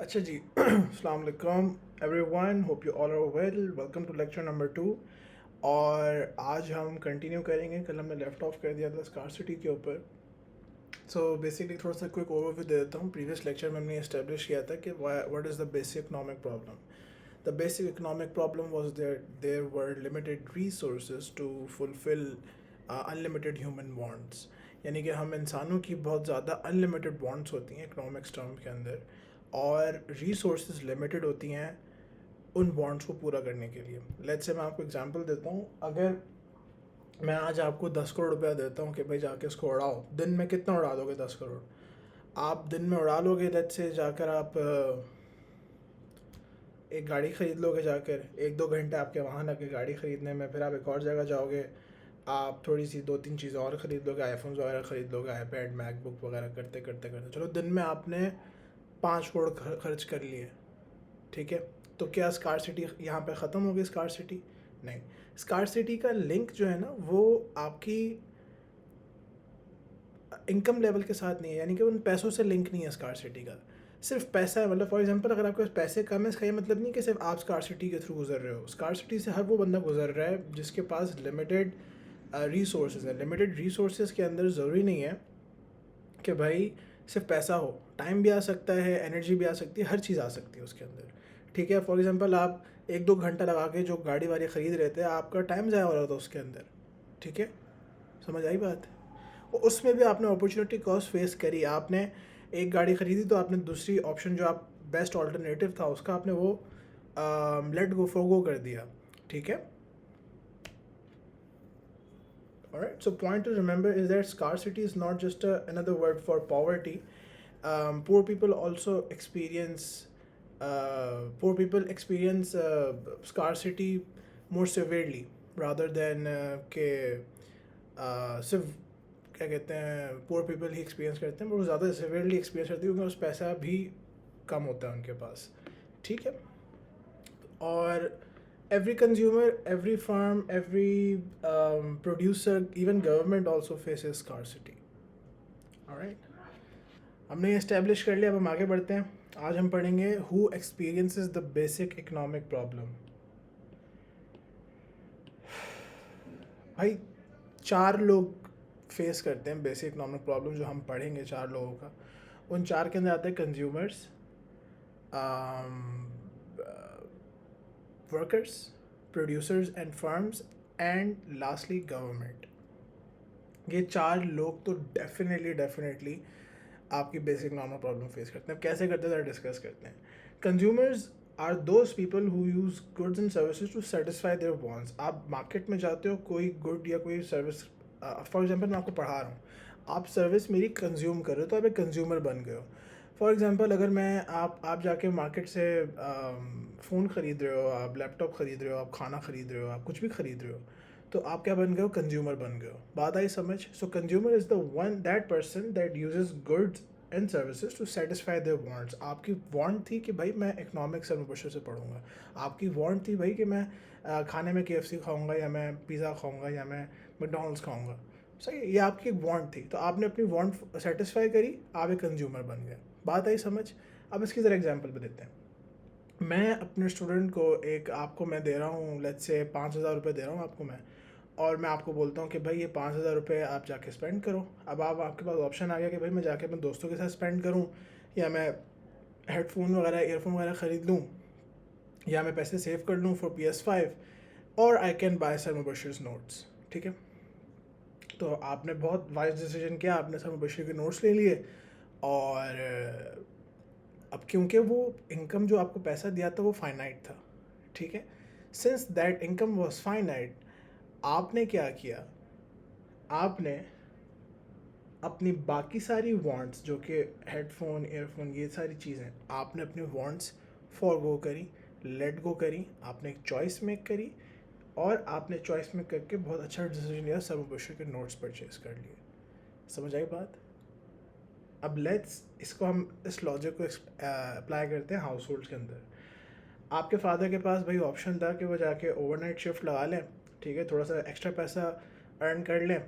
अच्छा जी अस्सलाम वालेकुम everyone, hope you all are well. Welcome to lecture number 2। और आज हम कंटिन्यू करेंगे, कल हमने लेफ्ट ऑफ कर दिया था स्कार्सिटी के ऊपर। सो बेसिकली थोड़ा सा क्विक ओवरव्यू दे देता हूँ। प्रीवियस लेक्चर में हमने इस्टेब्लिश किया था कि what is the basic economic problem. The basic economic problem was there were limited resources to fulfil unlimited human wants. यानी कि हम इंसानों की बहुत ज़्यादा अनलिमिटेड वांट्स होती हैं इकोनॉमिक्स टर्म के अंदर, और रिसोर्सेज लिमिटेड होती हैं उन वांट्स को पूरा करने के लिए। लेट्स से मैं आपको एग्जांपल देता हूँ। अगर मैं आज आपको 10 करोड़ रुपया देता हूँ कि भाई जाके इसको उड़ाओ, दिन में कितना उड़ा दोगे? 10 करोड़ आप दिन में उड़ा लोगे? लेट्स से जाकर आप एक गाड़ी ख़रीद लोगे, जाकर 1-2 घंटे आपके वहाँ लगे गाड़ी ख़रीदने में, फिर आप एक और जगह जाओगे, आप थोड़ी सी 2-3 चीज़ें और ख़रीद लोगे, आईफोन वगैरह ख़रीद लोगे, आईपैड मैकबुक वगैरह करते करते करते चलो दिन में आपने 5 करोड़ खर्च कर लिए। ठीक है, तो क्या स्कार्सिटी यहाँ पे ख़त्म हो गई? स्कार्सिटी नहीं। स्कार्सिटी का लिंक जो है ना, वो आपकी इनकम लेवल के साथ नहीं है, यानी कि उन पैसों से लिंक नहीं है स्कार्सिटी का। सिर्फ पैसा है, मतलब फॉर एग्जांपल अगर आपके पास पैसे कम है, इसका ये मतलब नहीं कि सिर्फ आप स्कार्सिटी के थ्रू गुजर रहे हो। स्कार्सिटी से हर वो बंदा गुजर रहा है जिसके पास लिमिटेड रिसोर्सेज है। लिमिटेड रिसोर्सेज के अंदर ज़रूरी नहीं है कि भाई सिर्फ पैसा हो, टाइम भी आ सकता है, एनर्जी भी आ सकती है, हर चीज़ आ सकती है उसके अंदर। ठीक है, फॉर एग्जांपल आप 1-2 घंटा लगा के जो गाड़ी वाड़ी ख़रीद रहे थे, आपका टाइम ज़ाया हो रहा था उसके अंदर। ठीक है, समझ आई बात? और उसमें भी आपने अपॉर्चुनिटी कॉस्ट फेस करी। आपने एक गाड़ी ख़रीदी तो आपने दूसरी ऑप्शन जो आप बेस्ट ऑल्टरनेटिव था उसका, आपने वो लेट गो फोगो कर दिया। ठीक है, alright, so point to remember is that scarcity is not just another word for poverty. Poor people also experience poor people experience scarcity more severely rather than के सिर्फ क्या कहते हैं पोर पीपल ही एक्सपीरियंस करते हैं, बहुत ज़्यादा सिवियरली एक्सपीरियंस करते हैं, क्योंकि उस पैसा भी कम होता है उनके पास। ठीक है, और every consumer, every farm, every producer, even government also faces scarcity. Alright, हमने इस्टेब्लिश कर लिया। अब हम आगे बढ़ते हैं। आज हम पढ़ेंगे who experiences the basic economic problem। भाई 4 लोग फेस करते हैं बेसिक इकोनॉमिक प्रॉब्लम जो हम पढ़ेंगे, 4 लोगों का। उन 4 के अंदर आते हैं consumers, workers, producers and firms, and lastly government. ये 4 लोग तो डेफिनेटली आपकी बेसिक नॉर्मल प्रॉब्लम फेस करते हैं। अब कैसे करते हैं डिस्कस करते हैं। Consumers are those people who use goods and services to satisfy their wants. आप मार्केट में जाते हो, कोई गुड या कोई सर्विस, फॉर एग्जांपल मैं आपको पढ़ा रहा हूँ, आप सर्विस मेरी कंज्यूम कर रहे हो तो आप एक कंज्यूमर बन गए हो। फॉर एग्जांपल अगर मैं आप जाके मार्केट से फ़ोन ख़रीद रहे हो, आप लैपटॉप ख़रीद रहे हो, आप खाना ख़रीद रहे हो, आप कुछ भी ख़रीद रहे हो, तो आप क्या बन गए हो? कंज्यूमर बन गए हो। बात आई समझ? So consumer is the one that person that uses goods and services to satisfy their wants. आपकी वांट थी कि भाई मैं इकोनॉमिक्स और मुबशर से पढ़ूंगा। आपकी वांट थी भाई कि मैं खाने में KFC खाऊंगा, या मैं पिज़्ज़ा खाऊंगा, या मैं मैकडोनल्ड्स खाऊंगा। सही, ये आपकी एक वांट थी, तो आपने अपनी वांट सेटिस्फाई करी, आप एक कंज्यूमर बन गए। बात आई समझ? अब इसकी ज़रा एग्जाम्पल भी देते हैं। मैं अपने स्टूडेंट को आपको मैं दे रहा हूँ, लेट्स से 5,000 रुपये दे रहा हूँ आपको मैं, और मैं आपको बोलता हूँ कि भाई ये 5,000 रुपये आप जाके स्पेंड करो। अब आपके पास ऑप्शन आ गया कि भाई मैं जाके अपने दोस्तों के साथ स्पेंड करूँ, या मैं हेडफोन वगैरह, ईयरफोन वगैरह ख़रीद लूँ, या मैं पैसे सेव कर लूँ फॉर PS5, और I can buy sir Mubashir notes. ठीक है, तो आपने बहुत वाइज डिसीजन किया, आपने सर मुबशिर के नोट्स ले लिए। और अब क्योंकि वो इनकम जो आपको पैसा दिया था वो फाइनाइट था। ठीक है, since that income was finite, आपने क्या किया? आपने अपनी बाकी सारी वांट्स, जो कि हेडफोन, ईयरफोन, ये सारी चीज़ें, आपने अपनी वांट्स फॉरगो करी, लेट गो करी, आपने एक चॉइस मेक करी, और आपने चॉइस मेक करके बहुत अच्छा डिसीजन लिया, सब मुबशिर के नोट्स परचेज कर लिए। समझ आई बात? अब लेट्स इसको हम इस लॉजिक को अप्लाई करते हैं हाउस होल्ड के अंदर। आपके फादर के पास भाई ऑप्शन था कि वो जाके ओवरनाइट शिफ्ट लगा लें, ठीक है, थोड़ा सा एक्स्ट्रा पैसा अर्न कर लें,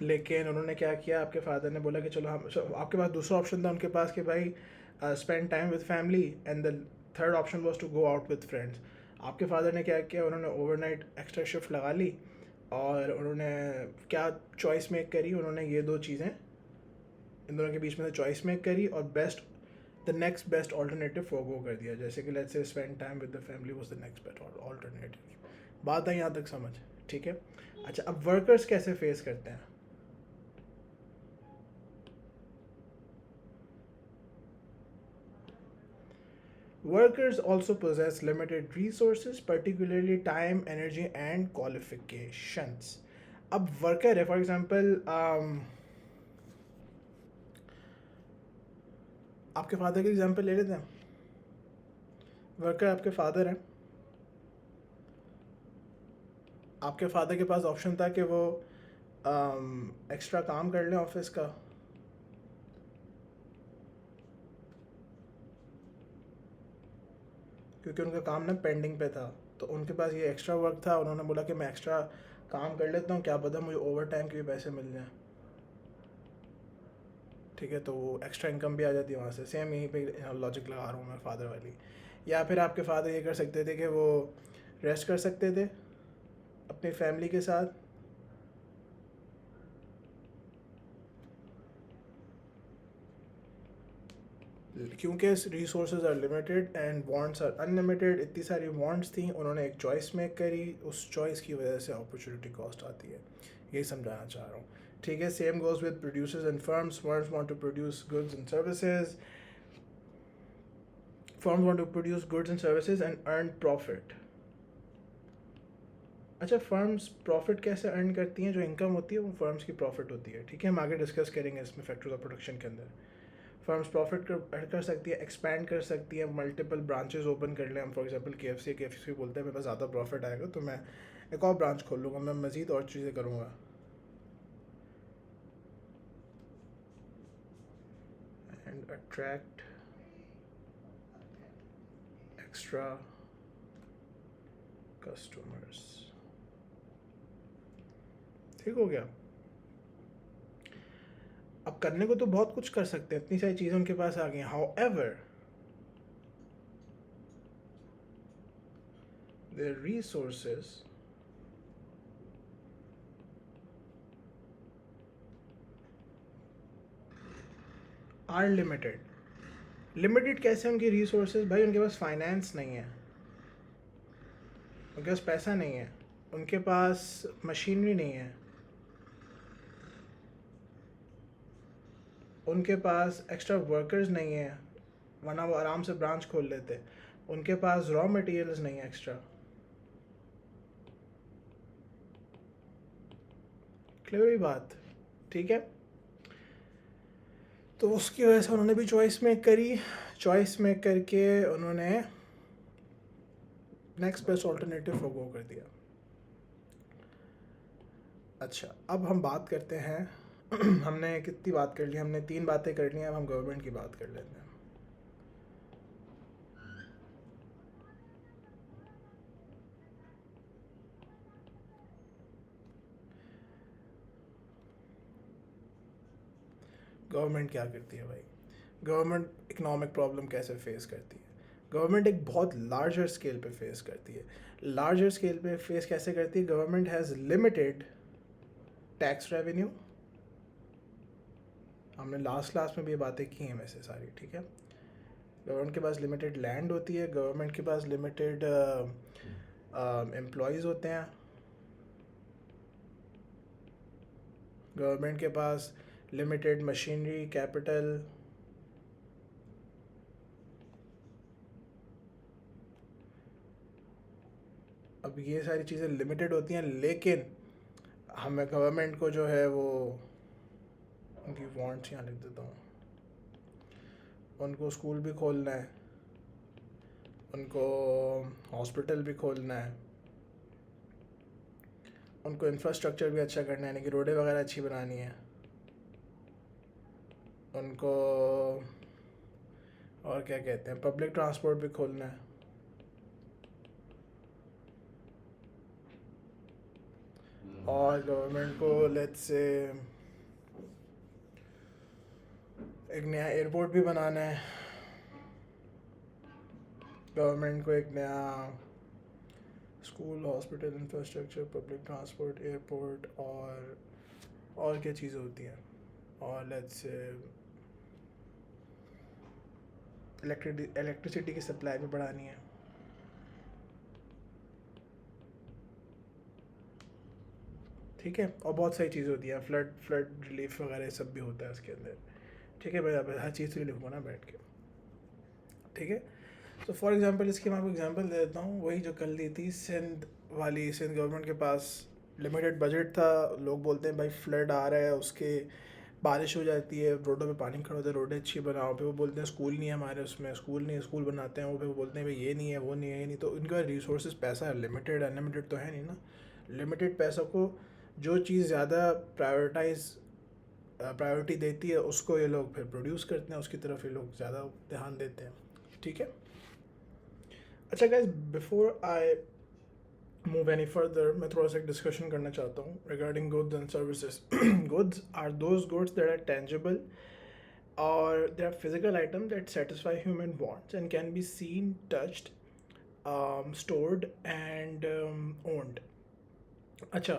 लेकिन उन्होंने क्या किया, आपके फादर ने बोला कि चलो हम, आपके पास दूसरा ऑप्शन था उनके पास कि भाई spend time with family, and the third option was to go out with friends. आपके फादर ने क्या किया, उन्होंने ओवरनाइट एक्स्ट्रा शिफ्ट लगा ली और उन्होंने क्या चॉइस मेक करी, उन्होंने ये दो चीज़ें इन दोनों के बीच में से चॉइस मेक करी और best the next best alternative forgo कर दिया। जैसे कि let's say spend time with the family was the next best alternative. बात है यहाँ तक समझ, ठीक है। अच्छा, अब वर्कर्स कैसे फेस करते हैं? Workers also possess limited resources, particularly time, energy, and qualifications. अब वर्कर है, फॉर एग्जाम्पल आपके फादर की एग्जाम्पल ले लेते हैं। वर्कर आपके फादर हैं, आपके फादर के पास ऑप्शन था कि वो एक्स्ट्रा काम कर लें ऑफिस का, क्योंकि उनका काम ना पेंडिंग पे था, तो उनके पास ये एक्स्ट्रा वर्क था। उन्होंने बोला कि मैं एक्स्ट्रा काम कर लेता हूँ, क्या पता मुझे ओवर टाइम के भी पैसे मिल जाएं, ठीक है। तो वो एक्स्ट्रा इनकम भी आ जाती है वहाँ से। सेम यहीं पे लॉजिक लगा रहा हूँ मैं फादर वाली। या फिर आपके फादर ये कर सकते थे कि वो रेस्ट कर सकते थे अपनी फैमिली के साथ, क्योंकि resources are limited and wants are unlimited. इतनी सारी वांट्स थी, उन्होंने एक चॉइस मेक करी, उस चॉइस की वजह से अपॉर्चुनिटी कॉस्ट आती है। यही समझाना चाह रहा हूँ, ठीक है। Same goes with producers and firms. Firms want to produce goods and services, firms want to produce goods and services and earn profit. अच्छा, फर्म्स प्रॉफिट कैसे अर्न करती हैं? जो इनकम होती है वो फर्म्स की प्रॉफिट होती है, ठीक है। हम आगे डिस्कस करेंगे इसमें फैक्टर्स ऑफ प्रोडक्शन के अंदर। फर्म्स प्रॉफिट कर सकती है, एक्सपैंड कर सकती है, मल्टीपल ब्रांचेस ओपन कर लें हम। फॉर एग्जांपल KFC बोलते हैं मेरे पास ज़्यादा प्रॉफिट आएगा तो मैं एक और ब्रांच खोल लूँगा, मैं मज़ीद और चीज़ें करूँगा। एंड अट्रैक्ट एक्स्ट्रा कस्टमर्स, ठीक हो गया। अब करने को तो बहुत कुछ कर सकते हैं, इतनी सारी चीज़ें उनके पास आ गई हैं। However their resources are limited. Limited कैसे उनकी रिसोर्सेज? भाई उनके पास फाइनेंस नहीं है, उनके पास पैसा नहीं है, उनके पास मशीनरी नहीं है, उनके पास एक्स्ट्रा वर्कर्स नहीं है, वरना वो आराम से ब्रांच खोल लेते। उनके पास रॉ मटेरियल्स नहीं है एक्स्ट्रा। क्लियर हुई बात, ठीक है। तो उसकी वजह से उन्होंने भी चॉइस मेक करी, चॉइस मेक करके उन्होंने नेक्स्ट बेस्ट ऑल्टरनेटिव को गो कर दिया। अच्छा, अब हम बात करते हैं हमने कितनी बात कर ली? हमने 3 बातें कर ली हैं, अब हम गवर्नमेंट की बात कर लेते हैं। गवर्नमेंट क्या करती है भाई? गवर्नमेंट इकोनॉमिक प्रॉब्लम कैसे फेस करती है? गवर्नमेंट एक बहुत लार्जर स्केल पे फेस करती है। लार्जर स्केल पे फेस कैसे करती है? Government has limited tax revenue. हमने लास्ट क्लास में भी ये बातें की हैं वैसे सारी, ठीक है। गवर्नमेंट के पास लिमिटेड लैंड होती है, गवर्नमेंट के पास लिमिटेड एम्प्लॉयज़ होते हैं, गवर्नमेंट के पास लिमिटेड मशीनरी, कैपिटल। अब ये सारी चीज़ें लिमिटेड होती हैं, लेकिन हमें गवर्नमेंट को जो है वो उनकी वांट्स यहाँ लिख देता हूँ, उनको स्कूल भी खोलना है, उनको हॉस्पिटल भी खोलना है, उनको इंफ्रास्ट्रक्चर भी अच्छा करना है, यानी कि रोडें वगैरह अच्छी बनानी है, उनको और क्या कहते हैं पब्लिक ट्रांसपोर्ट भी खोलना है। और गवर्नमेंट को लेट्स से एक नया एयरपोर्ट भी बनाना है, गवर्नमेंट को एक नया school, hospital, infrastructure, public transport, airport और क्या चीज़ें होती हैं, और लेट्स इलेक्ट्रिसिटी की सप्लाई भी बढ़ानी है। ठीक है, और बहुत सारी चीज़ें होती हैं, फ्लड रिलीफ वगैरह सब भी होता है उसके अंदर। ठीक है, मैं हर चीज़ के लिए लिखूँगा ना बैठ के। ठीक है, तो फॉर एग्जांपल इसकी मैं आपको एग्जांपल दे देता हूँ, वही जो कल दी थी सिंध वाली। सिंध गवर्नमेंट के पास लिमिटेड बजट था। लोग बोलते हैं भाई फ्लड आ रहा है, उसके बारिश हो जाती है, रोडों पे पानी खड़ा होता है, रोडें अच्छी बनाओ। फिर वो बोलते हैं स्कूल नहीं है हमारे उसमें, स्कूल नहीं है, स्कूल बनाते हैं वो। फिर वो बोलते हैं भाई ये नहीं है, वो नहीं है, ये नहीं। तो इनका रिसोर्सेज, पैसा लिमिटेड, अनलिमिटेड तो है नहीं ना। लिमिटेड पैसों को जो चीज़ ज़्यादा प्रायोरिटी देती है उसको ये लोग फिर प्रोड्यूस करते हैं, उसकी तरफ ये लोग ज़्यादा ध्यान देते हैं। ठीक है, अच्छा guys, before I move any further, मैं थोड़ा सा एक डिस्कशन करना चाहता हूँ regarding goods and services. Goods are those goods that are tangible or they are physical items that satisfy human wants and can be seen, touched, stored and owned. अच्छा,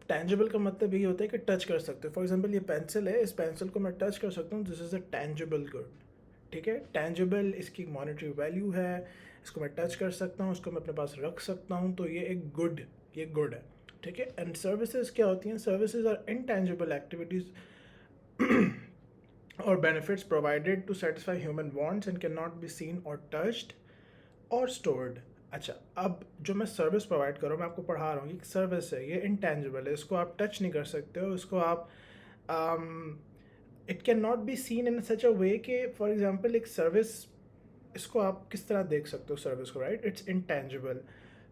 tangible का मतलब यही होता है कि टच कर सकते हो। फॉर एग्जांपल ये पेंसिल है, इस पेंसिल को मैं टच कर सकता हूँ, this is a tangible good. ठीक है, टेंजिबल इसकी मॉनेटरी वैल्यू है, इसको मैं टच कर सकता हूँ, इसको मैं अपने पास रख सकता हूँ, तो ये एक गुड, ये गुड है। ठीक है, एंड सर्विसेज क्या होती हैं? Services are intangible activities or benefits provided to satisfy human wants and cannot be seen or touched or stored. अच्छा, अब जो मैं सर्विस प्रोवाइड कर रहा हूँ, मैं आपको पढ़ा रहा हूँ, ये सर्विस है, ये इंटेंजिबल है, इसको आप टच नहीं कर सकते हो, इसको आप it can not be seen in such a way कि फॉर एग्जांपल एक सर्विस, इसको आप किस तरह देख सकते हो सर्विस को, राइट? इट्स इंटेंजिबल,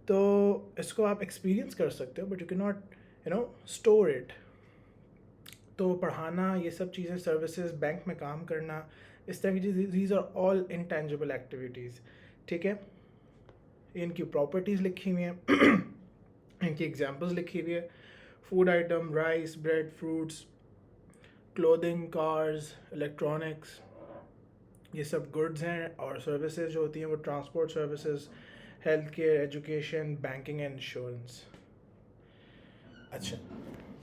तो इसको आप एक्सपीरियंस कर सकते हो but you can not store it. तो पढ़ाना, ये सब चीज़ें, सर्विसेज, बैंक में काम करना, इस तरह की चीज़, these are all intangible activities. ठीक है, इनकी प्रॉपर्टीज़ लिखी हुई हैं, इनकी एग्जांपल्स लिखी हुई है। Food item, rice, bread, fruits, clothing, cars, electronics, ये सब गुड्स हैं। और सर्विसेज जो होती हैं वो transport services, health care, education, banking and insurance. अच्छा,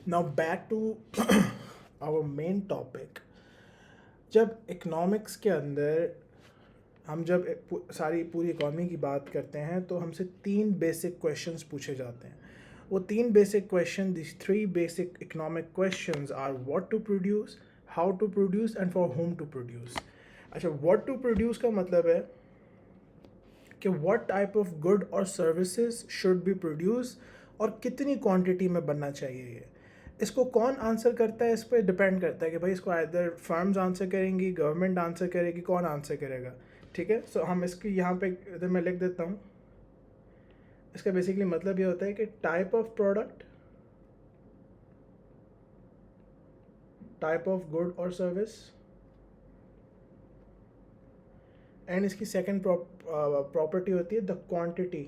now back to our main topic. जब इकोनॉमिक्स के अंदर हम जब सारी पूरी इकॉनमी की बात करते हैं तो हमसे 3 बेसिक क्वेश्चंस पूछे जाते हैं। वो 3 basic question, this 3 basic economic questions are what to produce, how to produce and for whom to produce. अच्छा, व्हाट टू प्रोड्यूस का मतलब है कि व्हाट टाइप ऑफ गुड और सर्विसेज शुड बी प्रोड्यूस, और कितनी क्वांटिटी में बनना चाहिए ये। इसको कौन आंसर करता है, इस पर डिपेंड करता है कि भाई इसको आइदर फर्म्स आंसर करेंगी, गवर्नमेंट आंसर करेगी, कौन आंसर करेगा। ठीक है, सो हम इसकी यहाँ पे इधर मैं लिख देता हूँ। इसका बेसिकली मतलब ये होता है कि type of product, type of good और सर्विस, एंड इसकी सेकंड प्रॉपर्टी होती है द क्वांटिटी।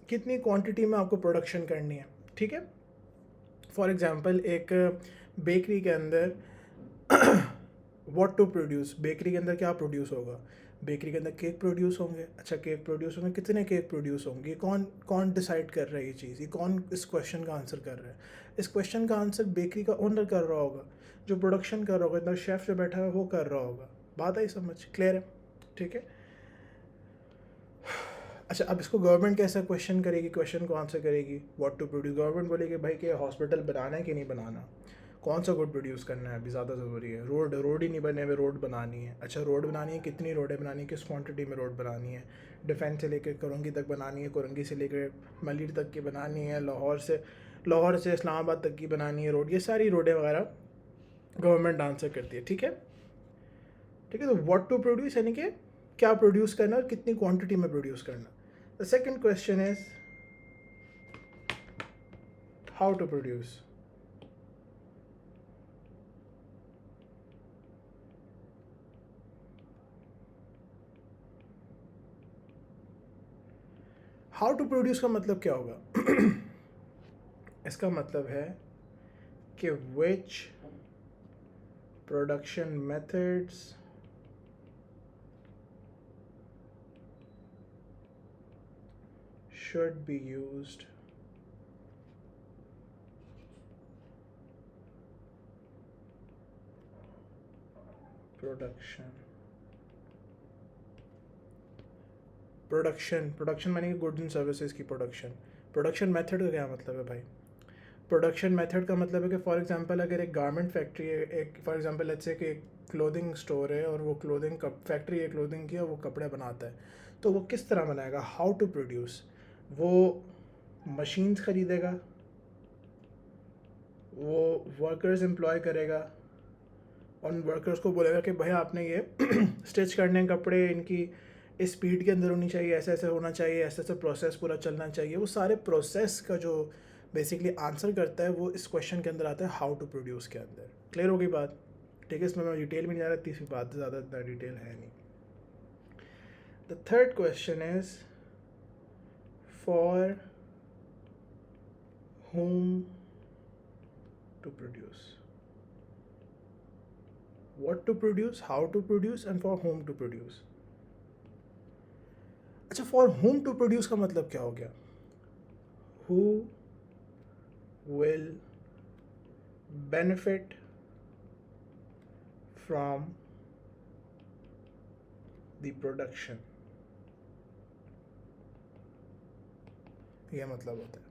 कितनी क्वांटिटी में आपको प्रोडक्शन करनी है। ठीक है, फॉर एग्जांपल एक बेकरी के अंदर व्हाट टू प्रोड्यूस, बेकरी के अंदर क्या प्रोड्यूस होगा? बेकरी के अंदर केक प्रोड्यूस होंगे। अच्छा, केक प्रोड्यूस होंगे, कितने केक प्रोड्यूस होंगे? कौन कौन डिसाइड कर रहा है ये चीज़? ये कौन इस क्वेश्चन का आंसर कर रहा है? इस क्वेश्चन का आंसर बेकरी का ओनर कर रहा होगा, जो प्रोडक्शन कर रहा होगा, इतना शेफ़ जो बैठा है वो कर रहा होगा। बात आई समझ? क्लियर है? ठीक है, अच्छा, अब इसको गवर्नमेंट कैसा क्वेश्चन करेगी, क्वेश्चन को आंसर करेगी व्हाट टू प्रोड्यूस। गवर्नमेंट बोलेगी भाई कि हॉस्पिटल बनाना है कि नहीं बनाना, कौन सा गुड प्रोड्यूस करना है, अभी ज़्यादा ज़रूरी है। रोड ही नहीं बने हुए, रोड बनानी है। अच्छा, रोड बनानी है, कितनी रोडें बनानी है, किस क्वांटिटी में रोड बनानी है? डिफेंस से लेकर कोरंगी तक बनानी है, कोरंगी से लेकर मलिर तक की बनानी है, लाहौर से इस्लामाबाद तक की बनानी है रोड। ये सारी रोडें वगैरह गवर्नमेंट आंसर करती है। ठीक है, ठीक है, तो व्हाट टू प्रोड्यूस यानी कि क्या प्रोड्यूस करना और कितनी क्वांटिटी में प्रोड्यूस करना। The second question is how to produce. How to produce का मतलब क्या होगा? इसका मतलब है कि which production methods should be used production माने गुड्स एंड सर्विसेज की प्रोडक्शन मेथड का क्या मतलब है भाई? प्रोडक्शन मेथड का मतलब है कि फॉर एग्जांपल अगर एक गारमेंट फैक्ट्री है, एक फॉर एग्जांपल लेट्स से कि एक क्लोथिंग स्टोर है और वो क्लोथिंग फैक्ट्री है क्लोथिंग की और वो कपड़े बनाता है, तो वो किस तरह बनाएगा? How to produce? वो मशीन्स ख़रीदेगा, वो वर्कर्स एम्प्लॉय करेगा, उन वर्कर्स को बोलेगा कि भाई आपने ये स्टिच करने के कपड़े इनकी इस स्पीड के अंदर होनी चाहिए, ऐसे ऐसे होना चाहिए, ऐसे ऐसे प्रोसेस पूरा चलना चाहिए। वो सारे प्रोसेस का जो बेसिकली आंसर करता है वो इस क्वेश्चन के अंदर आता है हाउ टू प्रोड्यूस के अंदर। क्लियर हो गई बात? ठीक है, इसमें मैं डिटेल में नहीं जा रहा, तीसरी बात ज़्यादा इतना डिटेल है नहीं। The third question is for whom to produce, what to produce, how to produce and for whom to produce। अच्छा, फॉर whom to produce का मतलब क्या हो गया? who will benefit from the production, ये मतलब होता है।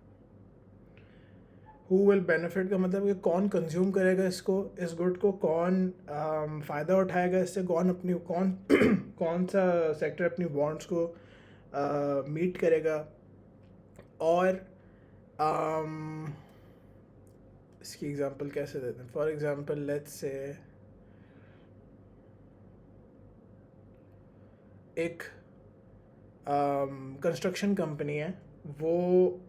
हु विल बेनिफिट का मतलब कि कौन कंज्यूम करेगा इसको, इस गुड को, कौन फ़ायदा उठाएगा इससे, कौन सा सेक्टर अपनी वांट्स को मीट करेगा। और इसकी एग्जांपल कैसे देते हैं? फॉर एग्जांपल लेट्स से एक कंस्ट्रक्शन कंपनी है, वो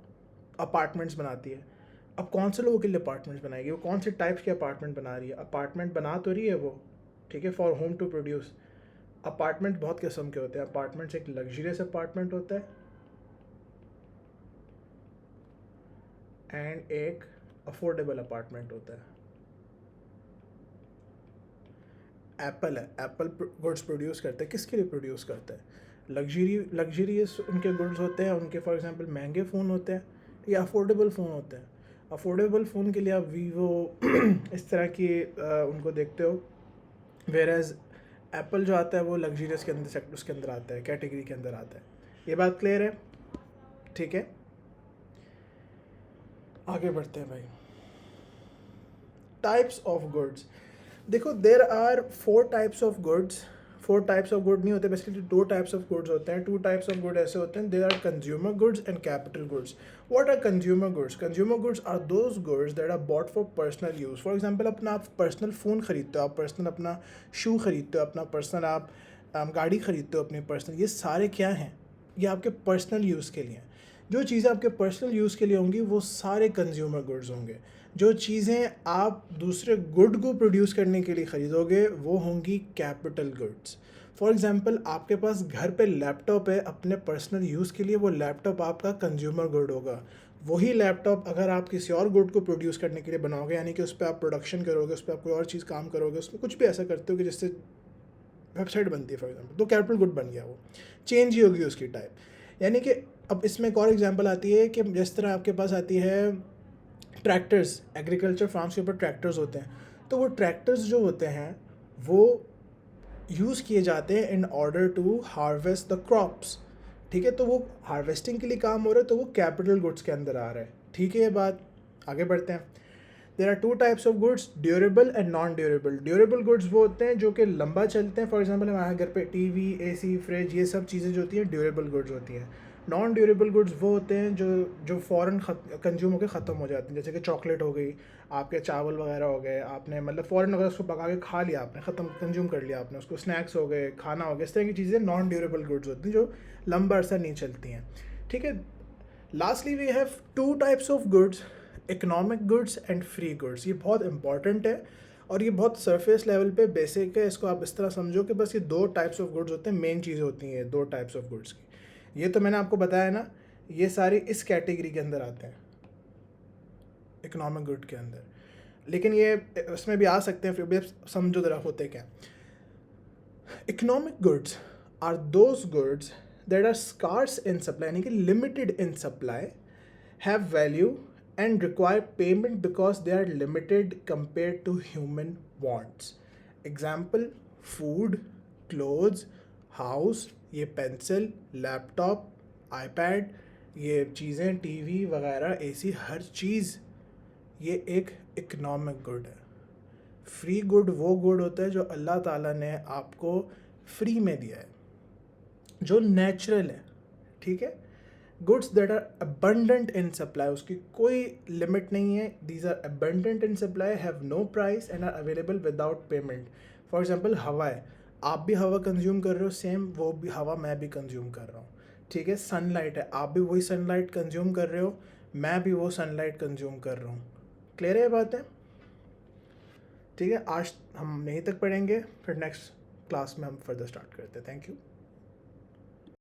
अपार्टमेंट्स बनाती है। अब कौन से लोगों के लिए अपार्टमेंट्स बनाएगी? वो कौन से टाइप्स के अपार्टमेंट बना रही है? अपार्टमेंट बना तो रही है वो, ठीक है, for whom to produce. Apartment बहुत किस्म के होते हैं। अपार्टमेंट्स एक लग्जरियस अपार्टमेंट होता है एंड एक अफोर्डेबल अपार्टमेंट होता है। एप्पल है, एप्पल गुड्स प्रोड्यूस करता है, किसके लिए प्रोड्यूस करता है? लग्जरियस उनके गुड्स होते हैं, उनके फॉर एग्जांपल महंगे फ़ोन होते हैं या अफोर्डेबल फ़ोन होते हैं। अफोर्डेबल फ़ोन के लिए आप वीवो इस तरह की उनको देखते हो, वेर एज एप्पल जो आता है वो लग्जरियस के अंदर सेक्टर उसके अंदर आता है, कैटेगरी के अंदर आता है। ये बात क्लियर है? ठीक है, आगे बढ़ते हैं भाई। टाइप्स ऑफ गुड्स, देखो there are 4 types of goods. 4 types of good नहीं होते, बेसिकली 2 टाइप्स ऑफ गुड्स होते हैं। 2 टाइप्स ऑफ गुड ऐसे होते हैं, there are consumer goods and capital goods. What are consumer goods? Consumer goods are those goods that are bought for personal use. For example अपना आप personal phone खरीदते हो, आप पर्सनल अपना शू खरीदते हो, अपना पर्सनल आप गाड़ी खरीदते हो अपनी पर्सनल, ये सारे क्या हैं? ये आपके पर्सनल यूज़ के लिए हैं। जो चीज़ें आपके पर्सनल यूज़ के लिए होंगी वो सारे कंज्यूमर गुड्स होंगे। जो चीज़ें आप दूसरे गुड को प्रोड्यूस करने के लिए ख़रीदोगे वो होंगी कैपिटल गुड्स। फॉर एग्जांपल आपके पास घर पे लैपटॉप है अपने पर्सनल यूज़ के लिए, वो लैपटॉप आपका कंज्यूमर गुड होगा। वही लैपटॉप अगर आप किसी और गुड को प्रोड्यूस करने के लिए बनाओगे, यानी कि उस पर आप प्रोडक्शन करोगे, उस पर आप कोई और चीज़ काम करोगे, उसमें कुछ भी ऐसा करते हो कि जिससे वेबसाइट बनती है फॉर एग्जांपल, तो कैपिटल गुड बन गया, वो चेंज ही होगी उसकी टाइप। यानी कि अब इसमें एक और एग्जांपल आती है कि जिस तरह आपके पास आती है ट्रैक्टर्स, एग्रीकल्चर फार्म्स के ऊपर ट्रैक्टर्स होते हैं, तो वो ट्रैक्टर्स जो होते हैं वो यूज़ किए जाते हैं in order to harvest the crops. ठीक है, तो वो हार्वेस्टिंग के लिए काम हो रहा है, तो वो कैपिटल गुड्स के अंदर आ रहा है। ठीक है, ये बात, आगे बढ़ते हैं। There are 2 types of goods, durable and non durable. Durable goods वो होते हैं जो कि लंबा चलते हैं। फॉर एग्जांपल हमारे घर पे टीवी, एसी, फ्रिज, ये सब चीज़ें जो होती हैं ड्यूरेबल गुड्स होती हैं। नॉन ड्यूरेबल गुड्स वो होते हैं जो फ़ौरन कंज्यूम होकर ख़त्म हो जाते हैं, जैसे कि चॉकलेट हो गई, आपके चावल वगैरह हो गए, आपने मतलब फ़ौरन अगर उसको पका के खा लिया, आपने ख़त्म कंज्यूम कर लिया आपने उसको, स्नैक्स हो गए, खाना हो गया, इस तरह की चीज़ें नॉन ड्यूरेबल गुड्स होती हैं जो लंबा अरसा नहीं चलती हैं। ठीक है, lastly we have 2 types of goods, economic goods and free goods. ये बहुत इंपॉर्टेंट है और ये बहुत सरफेस लेवल पे बेसिक है। इसको आप इस तरह समझो कि बस ये 2 टाइप्स ऑफ गुड्स होते हैं, मेन चीज़ें होती हैं 2 टाइप्स ऑफ गुड्स की। ये तो मैंने आपको बताया ना, ये सारे इस कैटेगरी के अंदर आते हैं। इकोनॉमिक गुड के अंदर, लेकिन ये उसमें भी आ सकते हैं, फिर भी समझो ज़रा होते क्या। Economic goods are those goods that are scarce in supply, यानी कि limited in supply, have value and require payment because they are limited compare to human wants. Example, food, clothes, house, ये पेंसिल, लैपटॉप, आईपैड, ये चीज़ें, TV वगैरह, AC, हर चीज़ ये एक इकोनॉमिक गुड है। फ्री गुड वो गुड होता है जो अल्लाह ताला ने आपको फ्री में दिया है, जो नेचुरल है, ठीक है। Goods that are abundant in supply, उसकी कोई लिमिट नहीं है, these are abundant in supply, have no price and are available without payment. For example हवा है, आप भी हवा कंज्यूम कर रहे हो, सेम वो भी हवा मैं भी कंज्यूम कर रहा हूँ, ठीक है। सनलाइट है, आप भी वही सनलाइट कंज्यूम कर रहे हो, मैं भी वो सनलाइट कंज्यूम कर रहा हूँ। क्लियर है बात है, ठीक है। आज हम यहीं तक पढ़ेंगे, फिर नेक्स्ट क्लास में हम फर्दर स्टार्ट करते हैं। Thank you.